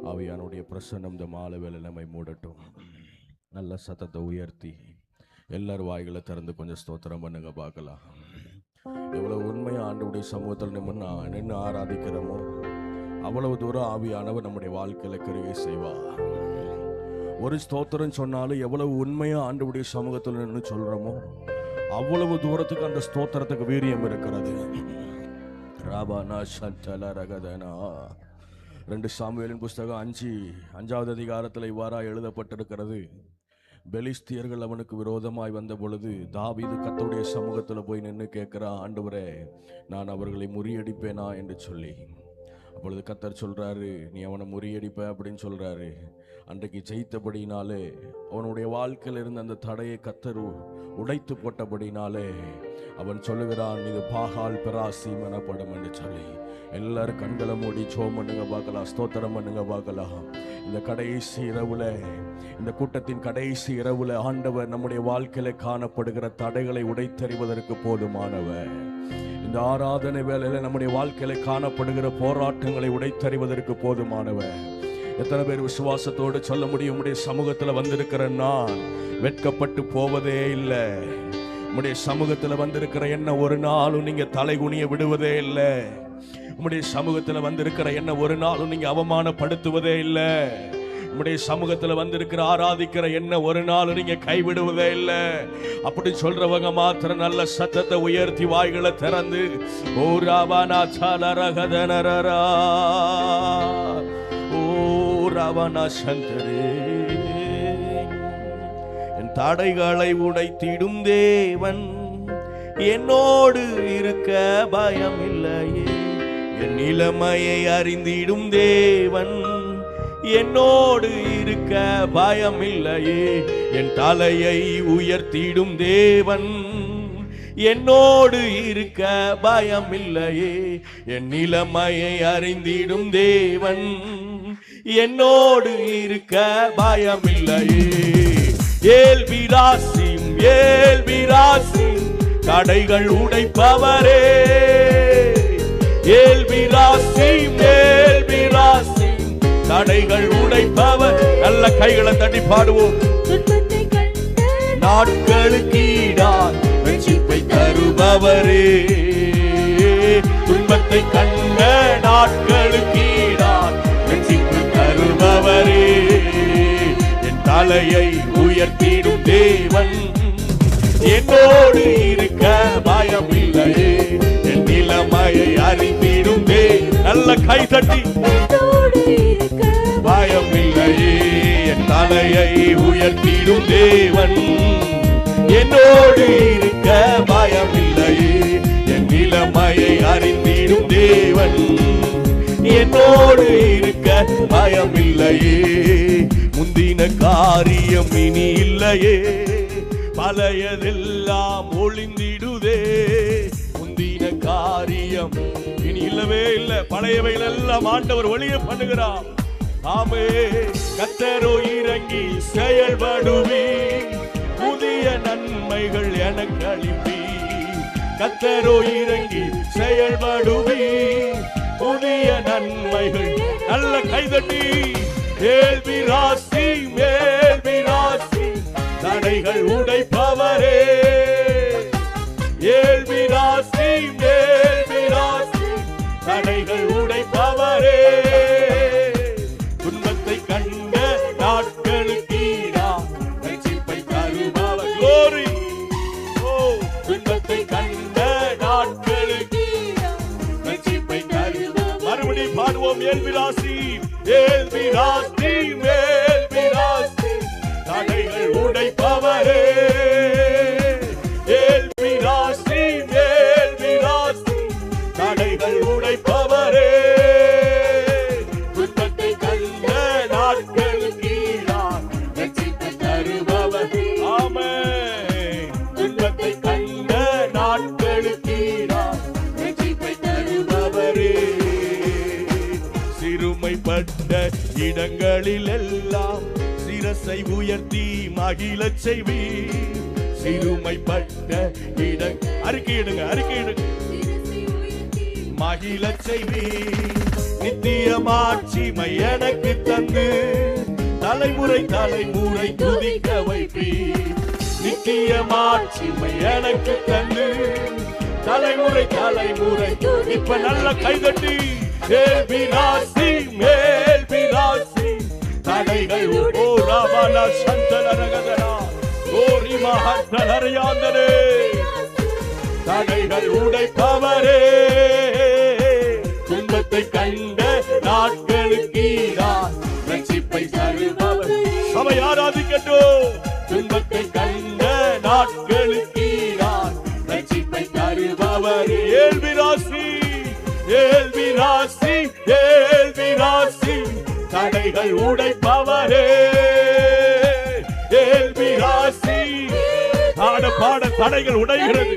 ஆவியானுடைய பிரசன்னம் இந்த மாலை வேளை நம்மை மூடட்டும். நல்ல சத்தத்தை உயர்த்தி எல்லாரும் வாய்களை திறந்து கொஞ்சம் ஸ்தோத்திரம் பண்ணுங்க பார்க்கலாம். எவ்வளவு உண்மையா ஆண்டவருடைய சமூகத்தில் நின்று ஆராதிக்கிறோமோ அவ்வளவு தூரம் ஆவியானவர் நம்முடைய வாழ்க்கையில கிரியை செய்வார். ஒரு ஸ்தோத்திரம் சொன்னாலும் எவ்வளவு உண்மையா ஆண்டவருடைய சமூகத்தில் நின்று சொல்றோமோ அவ்வளவு தூரத்துக்கு அந்த ஸ்தோத்திரத்துக்கு வீரியம் இருக்கிறது. ராபானா சந்தல ரகதனா 2 சாமுவேலின் புஸ்தகம் 5வது அதிகாரத்தில் இவ்வாறாக எழுதப்பட்டிருக்கிறது. பெலிஸ்தியர்கள் அவனுக்கு விரோதமாய் வந்த பொழுது தாவீது கர்த்தருடைய சமூகத்தில் போய் நின்று கேட்கிறான், ஆண்டவரே நான் அவர்களை முறியடிப்பேனா என்று சொல்லி. அப்பொழுது கர்த்தர் சொல்றாரு, நீ அவனை முறியடிப்ப அப்படின்னு சொல்றாரு. அன்றைக்கு ஜெயித்தபடினாலே அவனுடைய வாழ்க்கையில் இருந்த அந்த தடையை கர்த்தர் உடைத்து போட்டபடினாலே அவன் சொல்லுகிறான், இது பாகால் பெராசீம் எனப்படும் என்று சொல்லி. எல்லாரும் கண்களை மூடி ஜெபம் பண்ணுங்க பார்க்கலாம், ஸ்தோத்திரம் பண்ணுங்க பார்க்கலாம். இந்த கடைசி இரவுல, இந்த கூட்டத்தின் கடைசி இரவுல ஆண்டவர் நம்முடைய வாழ்க்கையில காணப்படுகிற தடைகளை உடைத்தறிவதற்கு போதுமானவர். இந்த ஆராதனை வேளையில நம்முடைய வாழ்க்கையில காணப்படுகிற போராட்டங்களை உடைத்தறிவதற்கு போதுமானவர். எத்தனை பேர் விசுவாசத்தோடு சொல்ல முடியும், உம்முடைய சமூகத்துல வந்திருக்கிற நான் வெட்கப்பட்டு போவதே இல்லை, உம்முடைய சமூகத்துல வந்திருக்கிற என்ன ஒரு நாளும் நீங்க தலைகுனிய விடுவதே இல்லை, உம்முடைய சமூகத்துல வந்திருக்கிற என்ன ஒரு நாளும் நீங்க அவமானப்படுத்துவதே இல்லை, உம்முடைய சமூகத்துல வந்திருக்கிற ஆராதிக்கிற என்ன ஒரு நாளும் நீங்க கைவிடுவதே இல்லை. அப்படி சொல்றவங்க மாத்திரம் நல்ல சத்தத்தை உயர்த்தி வாய்களை திறந்து ஓ ராவானா சாலரகதனரா ஓ ராவானா சந்தரே, என் தடைகளை உடைத்திடும் தேவன் என்னோடு இருக்க பயம் இல்லையே, என் நிலைமையை அறிந்திடும் தேவன் என்னோடு இருக்க பயம் இல்லையே, என் தலையை உயர்த்திடும் தேவன் என்னோடு இருக்க பயம் இல்லையே, என் நிலைமையை அறிந்திடும் தேவன் என்னோடு இருக்க பயம் இல்லையே. ஏல்பிராசிம் ஏல்பிராசிம் தடைகள் உடைப்பவரே, ஏல்பிராசிம் ஏல்பிராசிம் தடைகள் உடைப்பவர். நல்ல கைகளை தட்டி பாடுவோம். நாட்களுக்கு ஈடாய் ரட்சிப்பை தருபவரே, துன்பத்தை கண்ட நாட்களுக்கு ஈடாய் ரட்சிப்பை தருபவரே, என் தலையை உயர்த்திடும் தேவன் என்னோடு இருக்க பயம் இல்லையே, என் நிலைமையை அறிந்திடும் தேவன். நல்ல கை தட்டி பயம் இல்லையே, என் தலையை உயர்த்திடும் தேவன் என்னோடு இருக்க பயம் இல்லையே, என் நிலைமையை அறிந்திடும் தேவன் என்னோடு இருக்க பயம் இல்லையே. முந்தின காரியம் இனி இல்லையே, பழையதெல்லாம் ஒளிந்திடுதே, முந்தின காரியம் இனி இல்லவே இல்லை, பழையவைகள் எல்லாம் ஆண்டவர் ஒளிய பண்ணுகிறார். ஆமே, கர்த்தரோ இறங்கி செயல்படுவி, புதிய நன்மைகள் எனக்கு அளிப்பி, கர்த்தரோ இறங்கி செயல்படுவி, புதிய நன்மைகள். நல்ல கைதட்டி ஏல்பிராசி மேல்பிராசி தடைகள் உடைப்பவரே, ஏல்பிராசி மேல்பிராசி தடைகள் உடைப்பவரே, துன்பத்தை கண்ட நாட்களுக்கு ரட்சிப்பை தருபவர். glory ஓ, துன்பத்தை கண்ட நாட்களுக்கு ரட்சிப்பை தருபவர். மறுபடி பாடுவோம். ஏல்பிராசி ஏல்பிராசி மேல்பிராசி தடைகள் உடைப்பவரே, ஏல்பிராசி மேல்பிராசி தடைகள் உடைப்பவரே, துன்பத்தை கண்ட நாட்களுக்கு ரட்சிப்பை தருபவர். ஆமென். துன்பத்தை கண்ட நாட்களுக்கு ரட்சிப்பை தருபவரே, சிறுமைப்பட்ட இடங்களில் எல்லாம் சிரசை உயர்த்தி மகிழச் செய்வி, சிறுமைப்பட்ட அறிக்கையிடுங்க அறிக்கையிடுங்க மகிழச் செய்வி, நித்திய மாட்சிமை எனக்கு தந்து தலைமுறை தலைமுறை துதிக்க வைப்பி. நித்திய மாட்சிமை எனக்கு தந்து தலைமுறை தலைமுறை. இப்ப நல்ல கைதட்டி மேல் விராசி மேல் விராசி தடைகள் ஓராவல சந்தலரகதனா ஓரி மகத்தலரியாந்தரே தடைகள் உடைப்பவரே. துன்பத்தை கண்ட நாட்களுக்கீரார் ரட்சிப்பை தருபவர். சபை ஆராதிக்கட்டும். துன்பத்தை கண்ட நாட்களுக்கீரார் ரட்சிப்பை தருபவர். ஏல்விராசி ஏல்விராசி ஏல்விராசி தடைகள் உடைப்பவரே. ஏல்விராசி பாட பாட தடைகள் உடைகிறது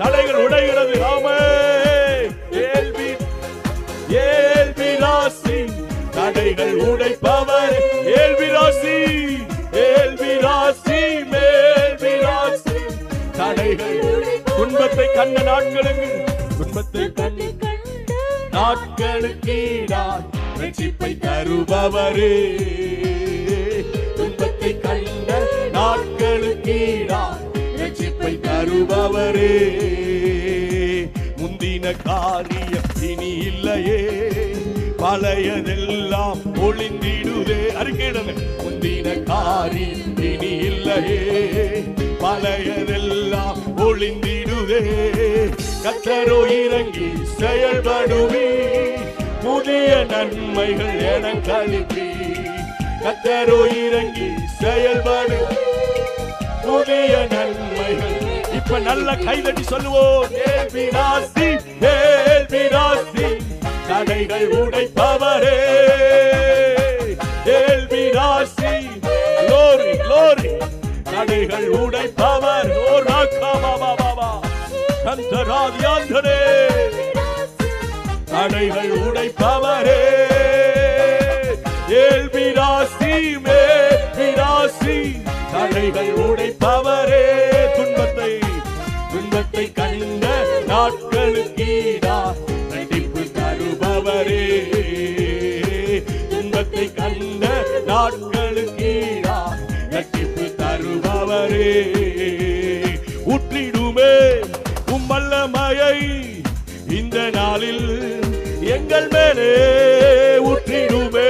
தடைகள் உடைகிறது. ஆமென். ஏல்விராசி தடைகள் உடைப்பவர். ஏல்விராசி ஏல்விராசி மேல்விராசி தடைகள். துன்பத்தை கண்ட நாட்களுக்கு துன்பத்தை கண்ட நாட்களுக்கு ரட்சிப்பை தருபவரே. துன்பத்தை கண்ட நாட்களுக்கு ரட்சிப்பை தருபவரே. முந்தின காரியம் இனி இல்லையே பழையதெல்லாம் ஒளிந்திடுதே. அறிக்கையிடுங்க. முந்தின காரியம் இனி இல்லையே பழையதெல்லாம் ஒளிந்திடுதே. கர்த்தரோ இறங்கி செயல்படுவி புதிய நன்மைகள் எனக்கு அளிப்பி. கர்த்தரோ இறங்கி செயல்படு புதிய நன்மைகள். இப்ப நல்ல கைதட்டி சொல்லுவோம். ஏல்விராசி ஏல்விராசி தடைகள் உடைப்பவரே. ஏல்விராசி glory glory தடைகள் உடைப்பவர். ஓ ராகா பாபா பாபா கந்தராதியாந்தரே தடைகள் உடைப்பவரே. ஏல்விராசி மேல்விராசி தடைகள் உடைப்பவரே. துன்பத்தை துன்பத்தை கண்ட நாட்களுக்கீரார் ரட்சிப்பு தருபவரே. துன்பத்தை கண்ட நாட்களுக்கீரார் ரட்சிப்பு தருபவரே. ஊற்றிடுமே உம்மல்லமையை இந்த நாளில் எங்கள் மேலே ஊற்றிடுமே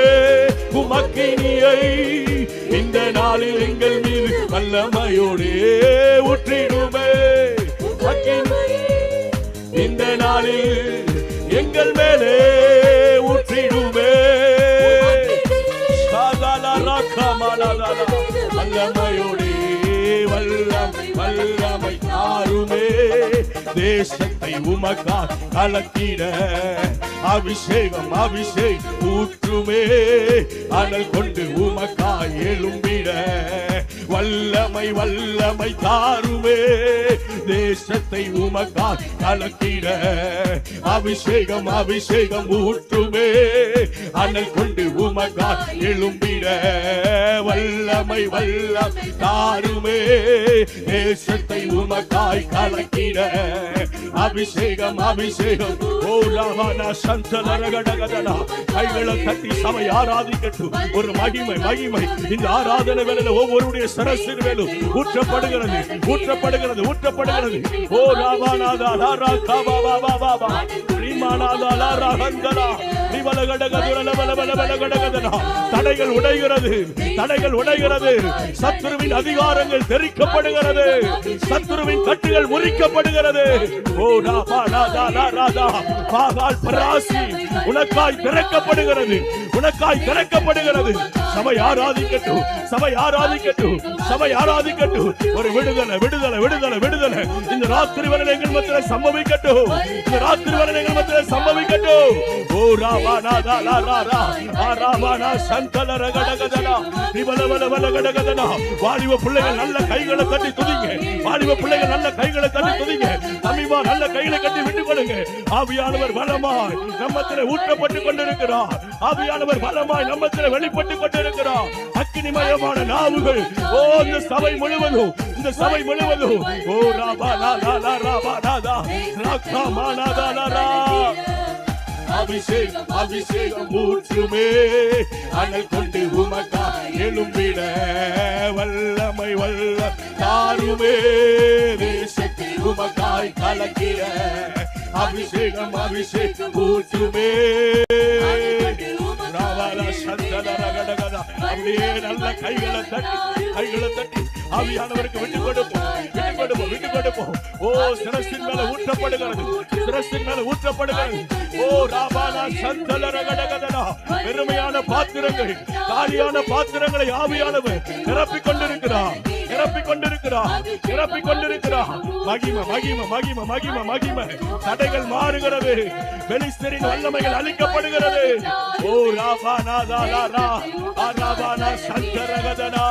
உமக்கினியை இந்த நாளில் எங்கள் மீது வல்லமையோடே ஊற்றிடுமே. இந்த நாளில் எங்கள் மேலே ஊற்றிடுமே. வல்லமையோடே வல்லமை தாருமே. தேசத்தை உமக்கா கலக்கிட அபிஷேகம் அபிஷேகம் ஊற்றுமே. அனல் கொண்டு உமக்கா எழும்பிட வல்லமை வல்லமை தாருமே. தேசத்தை உமக்கா கலக்கிட அபிஷேகம் அபிஷேகம் ஊற்றுமே. அனல் கொண்டு உமக்கா எழும்பிட வல்லமை வல்லமை தாருமே. தேசத்தை உமக்காய் கலக்கிட அபிஷேகம் அபிஷேகம். ஓ ராவணா சந்தலரகடகதனா கைகளை தட்டி சபை ஆராதிக்கட்டும். ஒரு மகிமை மகிமை இந்த ஆராதனை வேளையில ஒவ்வொருடைய சரசின் மேலும் ஊற்றப்படுகிறது ஊற்றப்படுகிறது ஊற்றப்படுகிறது. ஓ ராவணாதா லாரா காபா பாபா பா ரீமானாதா லாரா ஹந்தலா தடைகள் உடைகிறது தடைகள் உடைகிறது. சத்துருவின் அதிகாரங்கள் தெரிக்கப்படுகிறது. சத்துருவின் கட்டுகள் முறிக்கப்படுகிறது. ஓ ராபா ராதா ராதா பாகால் பராசி உனக்காய் திறக்கப்படுகிறது உனக்காய் திறக்கப்படுகிறது. சபை ஆராதிக்கட்டும் சபை ஆராதிக்கட்டும் சபை ஆராதிக்கட்டும். ஒரு விடுதலை விடுதலை விடுதலை விடுதலை இந்த ராத்திரி வரை எங்கள் மத்தியில் சம்பவிக்கட்டும். இந்த ராத்திரி வரை எங்கள் மத்தியில் சம்பவிக்கட்டும். ஓ ராபானாதா லாரா ஆராபானா சந்தலரகடகதனா நிபலவலவலகடகதனா. வாலிப பிள்ளைகள் நல்ல கைகளை தட்டி துதிங்க. வாலிப பிள்ளைகள் நல்ல கைகளை தட்டி துதிங்க. தமிழா நல்ல கைகளை கட்டி விட்டுக் கொள்ளுங்க. ஆவியானவர் பலமாய் நம்மத்திலே ஊற்றப்பட்டு கொண்டிருக்கிறார். ஆவியானவர் பலமாய் நம்மத்திலே வெளிப்பட்டு கொண்டிருக்கிறார். அக்கினிமயமான நாவுகள் ஓ இந்த சபை முழுவதும் இந்த சபை முழுவதும். ஓ ராபா லா லா லா ராபா நாதா ராகா மானாதா லா அபிஷேகம் அபிஷேகம் ஊற்றுமே அனல் கொண்டு உமக்கா எழும்பிட வல்லமை வல்ல தாருமே தேசத்தில் உமக்காய் கலக்கிற அபிஷேகம் அபிஷேகம் ஊற்றுமே அப்படியே நல்ல கைகளை தட்டி ஆவியானவருக்கு விட்டு கொடுப்போம். ஓ சிரசின் மேல ஊற்றப்படுகிறது, சிரசின் மேல ஊற்றப்படுகிறது. ஓ ராபானா சந்தலரகடகதனா பெருமையான பாத்திரங்கள், காலியான பாத்திரங்களை ஆவியானவர் நிரப்பிக் கொண்டிருக்கிறார். மகிமை மகிமை மகிமை மகிமை மகிமை. தடைகள் மாறுகிறது, பெலிஸ்தரின் வல்லமைகள் அழிக்கப்படுகிறது. ஓ ராபானா தாலரா ஆராபானா சந்தரகதனா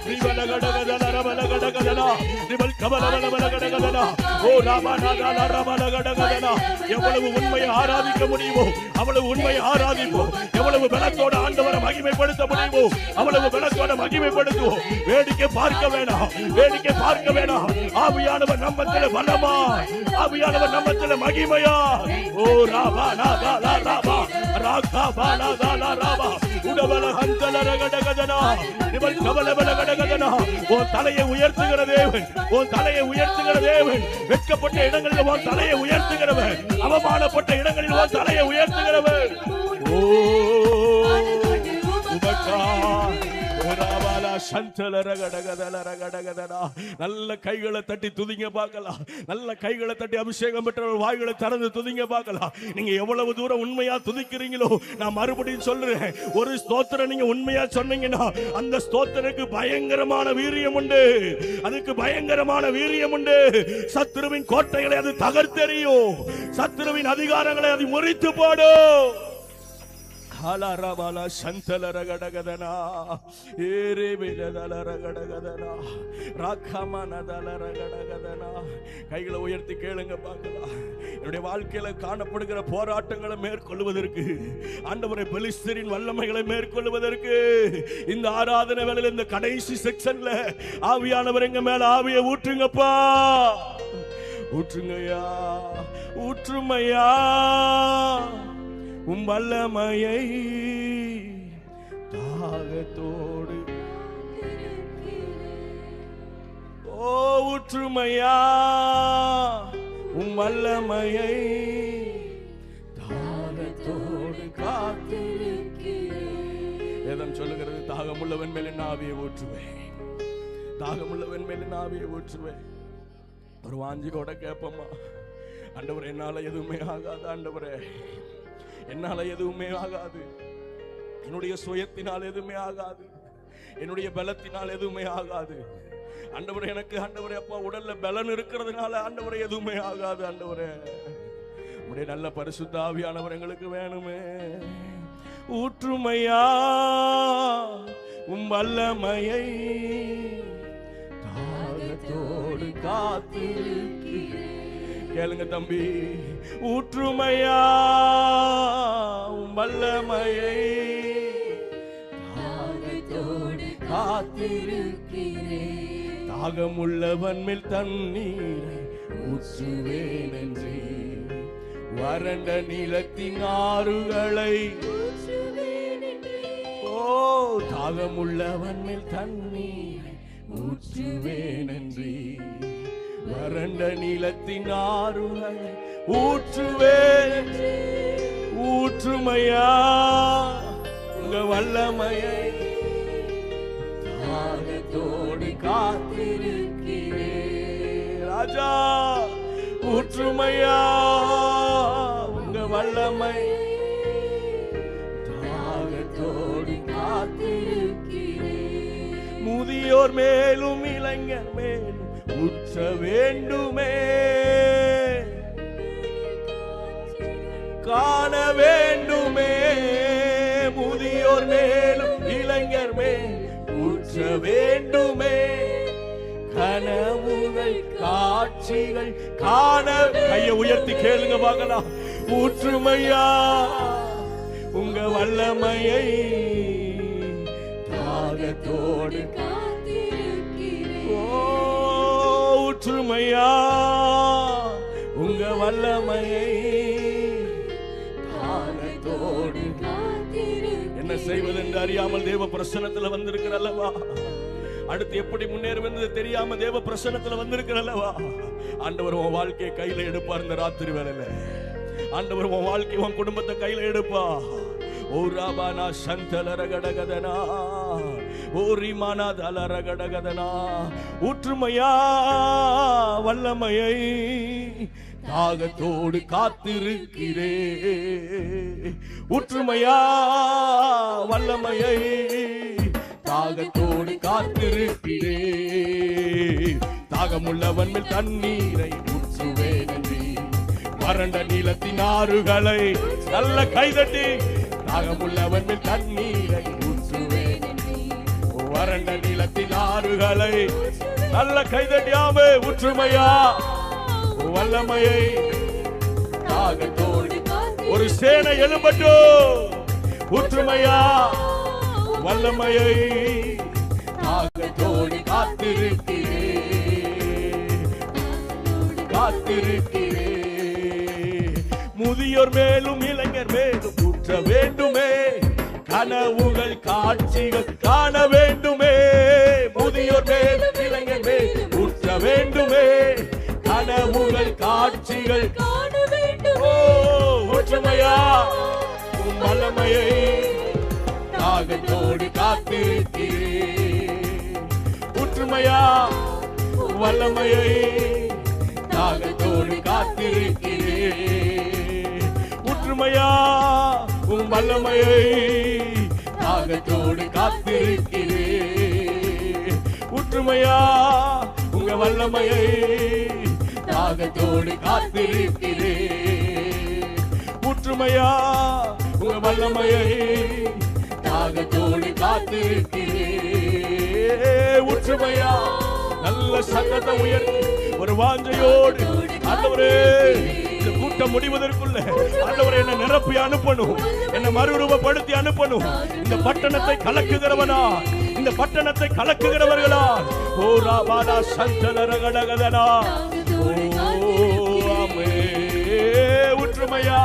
ரிவலகடகதனா ரவலகடகதனா ரிவல் கபலவலகடகதனா. ஓ ராபானா தாலரா ரவலகடகதனா. எவ்வளவு உண்மையை ஆராதிக்க முடியுமோ அவ்வளவு உண்மையை ஆராதிப்போம். எவ்வளவு பலத்தோட ஆண்டவரை மகிமைப்படுத்த முடியுமோ அவ்வளவு பலத்தோட மகிமைப்படுத்துவோம். வேடிக்கை பார்க்க வேணாம். ஆவியானவர் நம்மத்திலே பலமா, ஆவியானவர் நம்மத்திலே மகிமையா. ஓ ராபானா தாலா ராபா ராகாபானா தாலா ராபா உடவல ஹந்தலரகடகதனா ரிவல் கபலவலகடகதனா. உன் தலையை உயர்த்துகிற தேவன், வெட்கப்பட்ட இடங்களில் உன் தலையை உயர்த்துகிறவர், அவமானப்பட்ட இடங்களில் உன் தலையை உயர்த்துகிறவர். ஓ உமக்கா நல்ல கைகளை தட்டி துதிங்க பார்க்கலாம். நல்ல கைகளை தட்டி அபிஷேகம் பெற்றவர்கள் வாய்களை திறந்து துதிங்க பார்க்கலாம். நீங்க எவ்வளவு தூரம் உண்மையா துதிக்கிறீங்களோ நான் மறுபடியும் சொல்றேன், ஒரு ஸ்தோத்திரம் நீங்க உண்மையா சொன்னீங்கன்னா அந்த ஸ்தோத்திரத்துக்கு பயங்கரமான வீரியம் உண்டு. அதுக்கு பயங்கரமான வீரியம் உண்டு. சத்துருவின் கோட்டைகளை அது தகர்த்தெறியும், சத்துருவின் அதிகாரங்களை அது முறித்து போடும். கைகளை உயர்த்தி கேளுங்க பார்க்கலாம். என்னுடைய வாழ்க்கையில காணப்படுகிற போராட்டங்களை மேற்கொள்வதற்கு, ஆண்டவரை பெலிஸ்தரின் வல்லமைகளை மேற்கொள்வதற்கு இந்த ஆராதனை வேளையில இந்த கடைசி செக்ஷன்ல ஆவியானவர் எங்க மேல ஆவியை ஊற்றுங்கப்பா, ஊற்றுங்கய்யா, ஊற்றுமையா உம் வல்லமையை தாகத்தோடு. ஓ ஊற்றுமையா உம் வல்லமையை தாகத்தோடு காத்திருக்கிறேன். வேதம் சொல்லுகிறது, தாகமுள்ளவன் மேல் என் ஆவியை ஊற்றுவேன், தாகமுள்ளவன் மேல் என் ஆவியை ஊற்றுவேன். ஒரு வாஞ்சியோட கேட்போமா, ஆண்டவரே என்னால எதுவுமே ஆகாது, ஆண்டவரே என்னால எதுவுமே ஆகாது, என்னுடைய சுயத்தினால் எதுவுமே ஆகாது, என்னுடைய பலத்தினால் எதுவுமே ஆகாது. ஆண்டவரே எனக்கு, ஆண்டவரே அப்பா உடல்ல பலன் இருக்கிறதுனால ஆண்டவரே எதுவுமே ஆகாது. ஆண்டவரே உடைய நல்ல பரிசுத்த ஆவியானவர் எங்களுக்கு வேணுமே. ஊற்றுமையா உம் வல்லமையை தாகத்தோடு காத்திருக்கிறேன். கேளுங்க தம்பி, ஊற்றுமையா உம் வல்லமையை தாகத்தோடு காத்திருக்கிறேன். தாகமுள்ளவன் மேல் தண்ணீரை ஊற்றுவேன் என்று, வறண்ட நிலத்தின் ஆறுகளை. ஓ தாகமுள்ளவன் மேல் தண்ணீரை ஊற்றுவேன் என்று, வறண்ட நிலத்தின் ஆறுகளை ஊற்றுவேன். ஊற்றுமையா உங்க வல்லமையை தாகத்தோடு காத்திருக்கிறேன். ராஜா ஊற்றுமையா உங்க வல்லமை தாகத்தோடு காத்திருக்கிறேன். முதியோர் மேலும் இளைஞர் மேலும் ஊற்ற வேண்டுமே, காண வேண்டுமே. முதியோர் மேலும் இளைஞர் மேல் ஊற்ற வேண்டுமே, கனவுகள் காட்சிகள் காண. கையை உயர்த்தி கேளுங்க பார்க்கலாம். ஊற்றுமையா உங்க வல்லமையை தாகத்தோடு. ஊற்றுமையா உங்க வல்லமையை தாகத்தோடு என்ன செய்வது என்று அறியாமல் தேவ பிரசன்னத்துல வந்திருக்கிற அல்லவா, அடுத்து எப்படி முன்னேறுவது தெரியாம தேவ பிரசன்னத்துல வந்திருக்கிற அல்லவா, ஆண்டவர் உன் வாழ்க்கையை கையில எடுப்பார். இந்த ராத்திரி வேளையில ஆண்டவர் உன் வாழ்க்கை உன் குடும்பத்தை கையில எடுப்பா. ஓ ராபானா சந்தலரகடகதனா, ஓ ரிமானா தலரகடகதனா. ஊற்றுமையா வல்லமையை தாகத்தோடு காத்திருக்கிறே, ஊற்றுமையா வல்லமையை தாகத்தோடு காத்திருக்கிறே. தாகமுள்ளவன் மேல் தண்ணீரை ஊற்றுவேன், வறண்ட நீலத்தின் ஆறுகளை நல்ல கைதட்டி. தாகமுள்ளவன் மேல் தண்ணீரை ஊற்றுவேன், வறண்ட நீலத்தின் ஆறுகளை நல்ல கைதட்டியாமே. ஊற்றுமையா வல்லமையை தாகத்தோடு ஒரு சேனை எழும்பட்டும். ஊற்றுமையா வல்லமையை தாகத்தோடு காத்திருக்கிறே, காத்திருக்கிறே. முதியோர் மேலும் இளைஞர் மேலும் ஊற்ற வேண்டுமே, கனவுகள் காட்சிகள் காண வேண்டுமே. முதியோர் மேலும் இளைஞர் மேலும் ஊற்ற வேண்டுமே, கனவுகள் காட்சிகள் காண வேண்டும். ஊற்றுமையா வல்லமையை தாகத்தோடு காத்திருக்கிறே, ஊற்றுமையா வல்லமையை தாகத்தோடு காத்திருக்கிறே. ஊற்றுமையா உம் வல்லமையை தாகத்தோடு காத்திருக்கிறே, ஊற்றுமையா உங்க வல்லமையை தாகத்தோடு காத்திருக்கிறே. ஊற்றுமையா உங்க வல்லமையை தாகத்தோடு காத்திருக்கிறே. ஊற்றுமையா நல்ல சத்தத்தை உயர்த்தி ஒரு வாஞ்சையோடு ஆண்டவரே, இந்த கூட்டம் முடிவதற்குள்ள ஆண்டவரே என்னை நிரப்பி அனுப்பணும், என்னை மறுரூபப்படுத்தி அனுப்பணும். இந்த பட்டணத்தை கலக்குகிறவனா, இந்த பட்டணத்தை கலக்குகிறவர்களா. ஓ ராபாலா சந்தலரகடகதனா. ஓ ஆமே. ஊற்றுமையா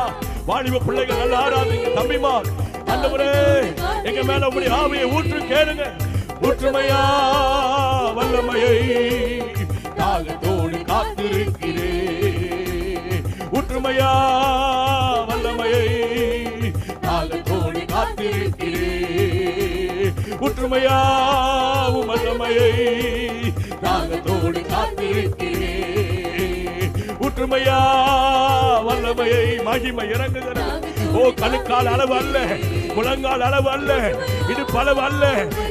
வாலிப பிள்ளைகள் நல்லா ஆராதிங்க தம்பிமா. ஆண்டவரே எங்க மேல உம்முடைய ஆவியை ஊற்று கேளுங்க. ஊற்றுமையா வல்லமையை தாகத்தோடு காத்திருக்கிறே, ஊற்றுமையா வல்லமையை தாகத்தோடு காத்திருக்கிறே. ஊற்றுமையா வல்லமையை தாகத்தோடு காத்திருக்கிறே. ஊற்றுமையா வல்லமையை மகிமை இறங்குகிறது. ஓ கணுக்கால் அளவு அல்ல, முழங்கால் அளவு அல்ல, இடுப்பளவு அல்ல,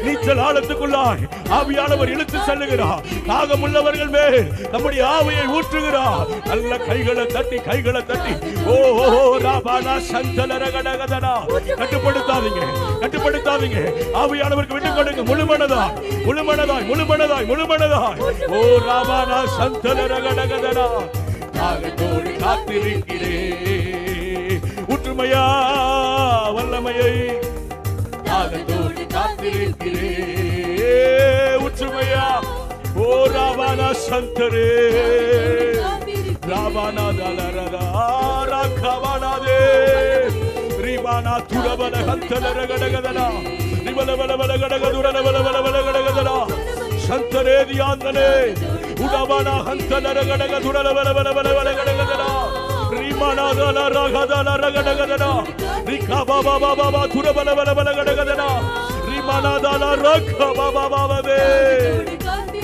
நீச்சல் ஆழத்துக்குள்ளாய் ஆவியானவர் இழுத்து செல்லுகிறார். தாகமுள்ளவர்கள் மேல் நம்முடைய ஆவியை ஊற்றுகிறார். நல்ல கைகளை தட்டி, கைகளை தட்டி. ஓ ராபானா சந்தலரகடகதனா. கட்டுப்படுத்தாதீங்க, கட்டுப்படுத்தாதீங்க. ஆவியானவருக்கு விட்டு கொடுங்க. முழுமனதாய், முழுமனதாய், முழுமனதாய், முழுமனதாய். ஓ ராபானா சந்தலரகடகதனா. தாகத்தோடு காத்திருக்கிறே, ஊற்றுமையா வல்லமையை தாகத்தோடு காத்திருக்கிறே. ஊற்றுமையா ஓ ராபானா சந்தரே, ராபானா தலரதா ராகவானாதே, ரிபானா துரபல ஹந்தலரகடகதனா, ரிபலபலபல கடகதுரலபலபலபல கடகதனா. சந்தரே தியாந்தனே உடபானா ஹந்தலரகடக துரலபலபலபல கடகதனா. ரிமானா தலரகதல ரகடகதனா, ரிகபாபாபாபா துரபலபலபல கடகதனா. ரிமானா தலரகபாபாபாவே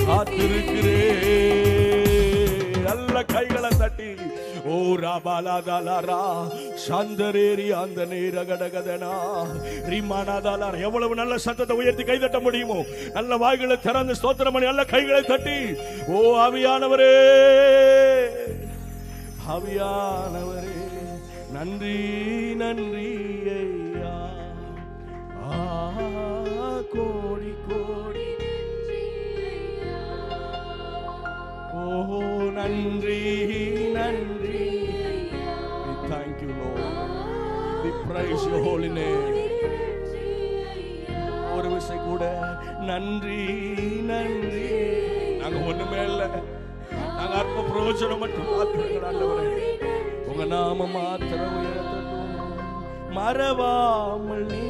காத்திருக்கிறே. நல்ல கைகளை தட்டி. ஓ ராபாலா தலரா சந்தரேரி அந்த நேரகடகதனா. ரிமானா தலரா. எவ்வளவு நல்ல சத்தத்தை உயர்த்தி கை தட்ட முடியுமோ நல்ல வாய்களை திறந்து ஸ்தோத்திரம் பண்ணி நல்ல கைகளை தட்டி. ஓ ஆவியானவரே, ஆவியானவரே நன்றி நன்றி ஐயா. கோடி கோடி ஓ நன்றி நன்றி. We thank you Lord, we praise your holy name. ஒரு விசை கூட நன்றி நன்றி. நாங்க ஒண்ணுமே இல்லை, நாங்க அற்ப பிரயோஜனம் மட்டும் மாத்திரங்கள். ஆண்டவரே உங்க நாம மாத்திர உயரத்தோம், மறவாமல் நீ